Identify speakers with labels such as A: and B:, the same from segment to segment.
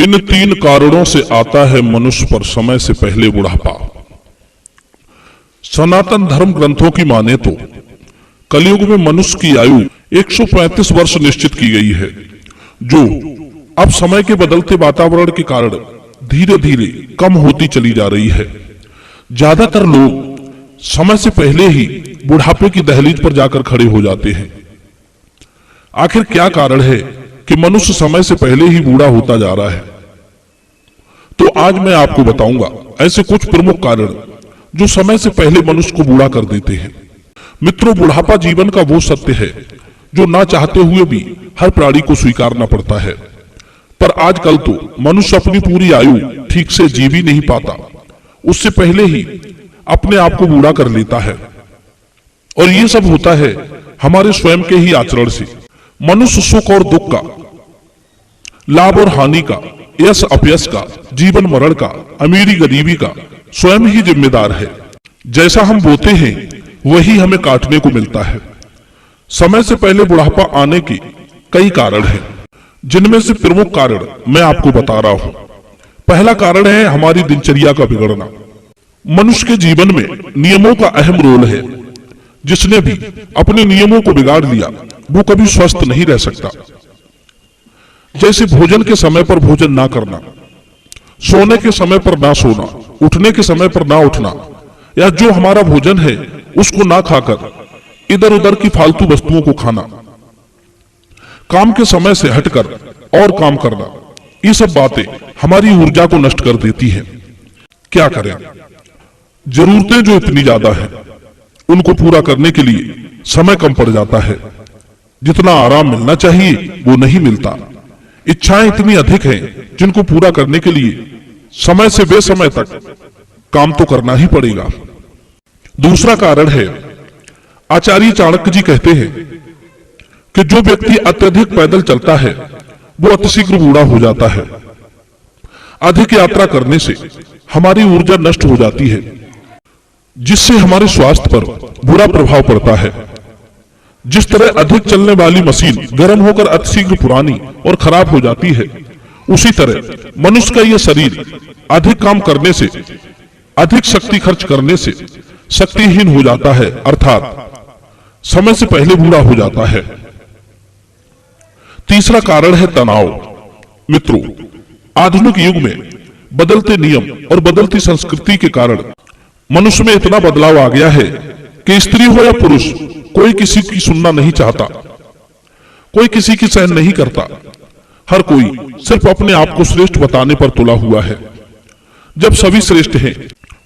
A: इन 3 कारणों से आता है मनुष्य पर समय से पहले बुढ़ापा। सनातन धर्म ग्रंथों की माने तो कलयुग में मनुष्य की आयु 135 वर्ष निश्चित की गई है, जो अब समय के बदलते वातावरण के कारण धीरे धीरे कम होती चली जा रही है। ज्यादातर लोग समय से पहले ही बुढ़ापे की दहलीज पर जाकर खड़े हो जाते हैं। आखिर क्या कारण है कि मनुष्य समय से पहले ही बूढ़ा होता जा रहा है? तो आज मैं आपको बताऊंगा ऐसे कुछ प्रमुख कारण जो समय से पहले मनुष्य को बूढ़ा कर देते हैं। मित्रों, बुढ़ापा जीवन का वो सत्य है जो ना चाहते हुए भी हर प्राणी को स्वीकारना पड़ता है। पर आजकल तो मनुष्य अपनी पूरी आयु ठीक से जी भी नहीं पाता, उससे पहले ही अपने आप को बूढ़ा कर लेता है। और ये सब होता है हमारे स्वयं के ही आचरण से। मनुष्य सुख और दुख का, लाभ और हानि का, यश अपयश का, जीवन मरण का, अमीरी गरीबी का स्वयं ही जिम्मेदार है। जैसा हम बोते हैं वही हमें काटने को मिलता है। समय से पहले बुढ़ापा आने के कई कारण हैं, जिनमें से प्रमुख कारण मैं आपको बता रहा हूं। पहला कारण है हमारी दिनचर्या का बिगड़ना। मनुष्य के जीवन में नियमों का अहम रोल है। जिसने भी अपने नियमों को बिगाड़ लिया वो कभी स्वस्थ नहीं रह सकता। जैसे भोजन के समय पर भोजन ना करना, सोने के समय पर ना सोना, उठने के समय पर ना उठना, या जो हमारा भोजन है उसको ना खाकर इधर उधर की फालतू वस्तुओं को खाना, काम के समय से हटकर और काम करना, ये सब बातें हमारी ऊर्जा को नष्ट कर देती हैं। क्या करें? जरूरतें जो इतनी ज्यादा है उनको पूरा करने के लिए समय कम पड़ जाता है। जितना आराम मिलना चाहिए वो नहीं मिलता। इच्छाएं इतनी अधिक हैं जिनको पूरा करने के लिए समय से बेसमय तक काम तो करना ही पड़ेगा। दूसरा कारण है, आचार्य चाणक्य जी कहते हैं कि जो व्यक्ति अत्यधिक पैदल चलता है वो अतिशीघ्र बूढ़ा हो जाता है। अधिक यात्रा करने से हमारी ऊर्जा नष्ट हो जाती है, जिससे हमारे स्वास्थ्य पर बुरा प्रभाव पड़ता है। जिस तरह अधिक चलने वाली मशीन गर्म होकर अतिशीघ्र पुरानी और खराब हो जाती है, उसी तरह मनुष्य का यह शरीर अधिक काम करने से, अधिक शक्ति खर्च करने से शक्तिहीन हो जाता है, अर्थात समय से पहले बूढ़ा हो जाता है। तीसरा कारण है तनाव। मित्रों, आधुनिक युग में बदलते नियम और बदलती संस्कृति के कारण मनुष्य में इतना बदलाव आ गया है कि स्त्री हो या पुरुष, कोई किसी की सुनना नहीं चाहता, कोई किसी की सहन नहीं करता। हर कोई सिर्फ अपने आप को श्रेष्ठ बताने पर तुला हुआ है। जब सभी श्रेष्ठ हैं,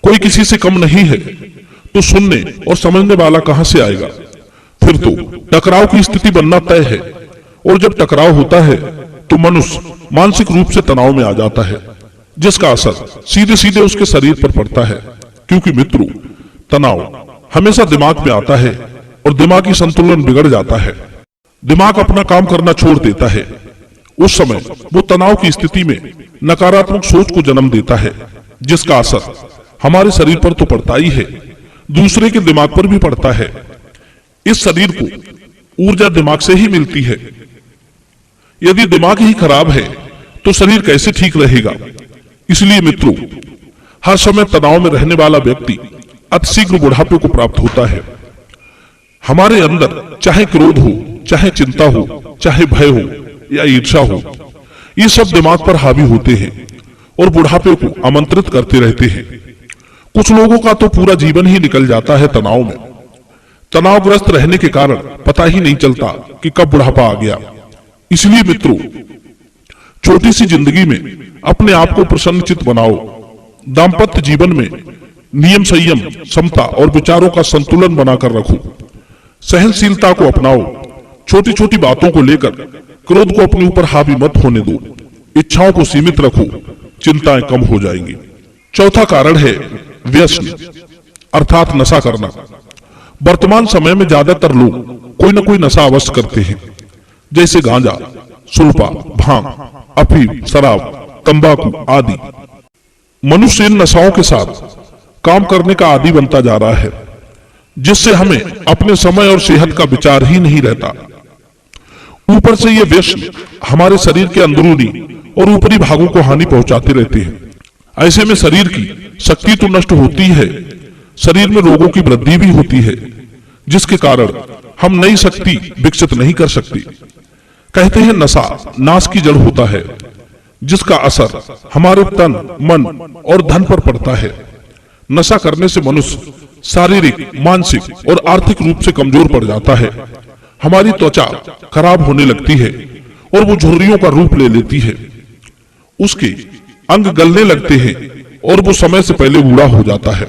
A: कोई किसी से कम नहीं है, तो सुनने और समझने वाला कहां से आएगा? फिर तो टकराव की स्थिति बनना तय है। और जब टकराव होता है तो मनुष्य मानसिक रूप से तनाव में आ जाता है, जिसका असर सीधे सीधे उसके शरीर पर पड़ता है। क्योंकि मित्रों, तनाव हमेशा दिमाग में आता है और दिमागी संतुलन बिगड़ जाता है। दिमाग अपना काम करना छोड़ देता है। उस समय वो तनाव की स्थिति में नकारात्मक सोच को जन्म देता है, जिसका असर हमारे शरीर पर तो पड़ता ही है, दूसरे के दिमाग पर भी पड़ता है। इस शरीर को ऊर्जा दिमाग से ही मिलती है। यदि दिमाग ही खराब है तो शरीर कैसे ठीक रहेगा? इसलिए मित्रों, हर समय तनाव में रहने वाला व्यक्ति अतिशीघ्र बुढ़ापे को प्राप्त होता है। हमारे अंदर चाहे क्रोध हो, चाहे चिंता हो, चाहे भय हो या ईर्ष्या हो, ये सब दिमाग पर हावी होते हैं और बुढ़ापे को आमंत्रित करते रहते हैं। कुछ लोगों का तो पूरा जीवन ही निकल जाता है तनाव में। तनावग्रस्त रहने के कारण पता ही नहीं चलता कि कब बुढ़ापा आ गया। इसलिए मित्रों, छोटी सी जिंदगी में अपने आप को प्रसन्नचित्त बनाओ। दाम्पत्य जीवन में नियम, संयम, समता और विचारों का संतुलन बनाकर रखो। सहनशीलता को अपनाओ। छोटी छोटी बातों को लेकर क्रोध को अपने ऊपर हावी मत होने दो। इच्छाओं को सीमित रखो, चिंताएं कम हो जाएंगी। चौथा कारण है व्यसन, अर्थात नशा करना। वर्तमान समय में ज्यादातर लोग कोई न कोई नशा अवश्य करते हैं, जैसे गांजा, सुल्फा, भांग, अफीम, शराब, तंबाकू आदि। मनुष्य इन नशाओं के साथ काम करने का आदी बनता जा रहा है, जिससे हमें अपने समय और सेहत का विचार ही नहीं रहता। ऊपर से ये व्यसन हमारे शरीर के अंदरूनी और ऊपरी भागों को हानि पहुंचाते रहते हैं। ऐसे में शरीर की शक्ति तो नष्ट होती है, शरीर में रोगों की वृद्धि भी होती है, जिसके कारण हम नई शक्ति विकसित नहीं कर सकते। कहते हैं नशा नाश की जड़ होता है, जिसका असर हमारे तन, मन और धन पर पड़ता है। नशा करने से मनुष्य शारीरिक, मानसिक और आर्थिक रूप से कमजोर पड़ जाता है। हमारी त्वचा खराब होने लगती है और वो झुर्रियों का रूप ले लेती है। उसके अंग गलने लगते हैं और वो समय से पहले बूढ़ा हो जाता है।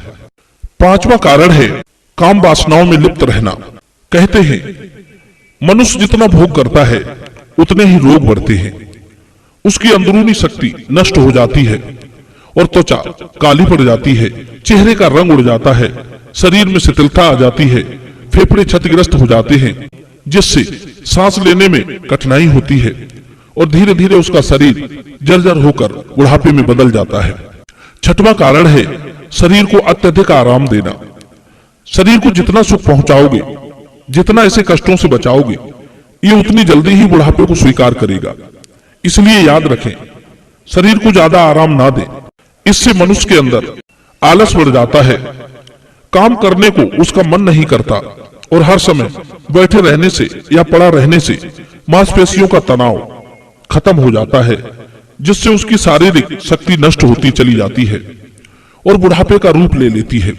A: पांचवा कारण है काम वासनाओं में लिप्त रहना। कहते हैं मनुष्य जितना भोग करता है उतने ही रोग बढ़ते हैं। उसकी अंदरूनी शक्ति नष्ट हो जाती है और त्वचा काली पड़ जाती है, चेहरे का रंग उड़ जाता है, शरीर में शिथिलता आ जाती है, फेफड़े क्षतिग्रस्त हो जाते हैं, जिससे सांस लेने में कठिनाई होती है और धीरे धीरे उसका शरीर जर्जर होकर बुढ़ापे में बदल जाता है। छठवां कारण है शरीर को अत्यधिक आराम देना। शरीर को जितना सुख पहुंचाओगे, जितना ऐसे कष्टों से बचाओगे, ये उतनी जल्दी ही बुढ़ापे को स्वीकार करेगा। इसलिए याद रखें, शरीर को ज्यादा आराम ना दें। इससे मनुष्य के अंदर आलस बढ़ जाता है, काम करने को उसका मन नहीं करता और हर समय बैठे रहने से या पड़ा रहने से मांसपेशियों का तनाव खत्म हो जाता है, जिससे उसकी शारीरिक शक्ति नष्ट होती चली जाती है और बुढ़ापे का रूप ले लेती है।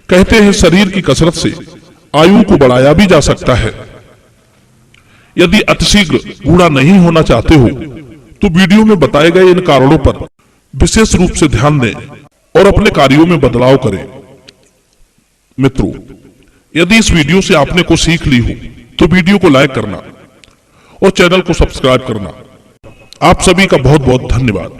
A: कहते हैं शरीर की कसरत से आयु को बढ़ाया भी जा सकता है। यदि अतिशीघ्र बूढ़ा नहीं होना चाहते हो तो वीडियो में बताए गए इन कारणों पर विशेष रूप से ध्यान दें और अपने कार्यों में बदलाव करें। मित्रों, यदि इस वीडियो से आपने कुछ सीख ली हो तो वीडियो को लाइक करना और चैनल को सब्सक्राइब करना। आप सभी का बहुत बहुत धन्यवाद।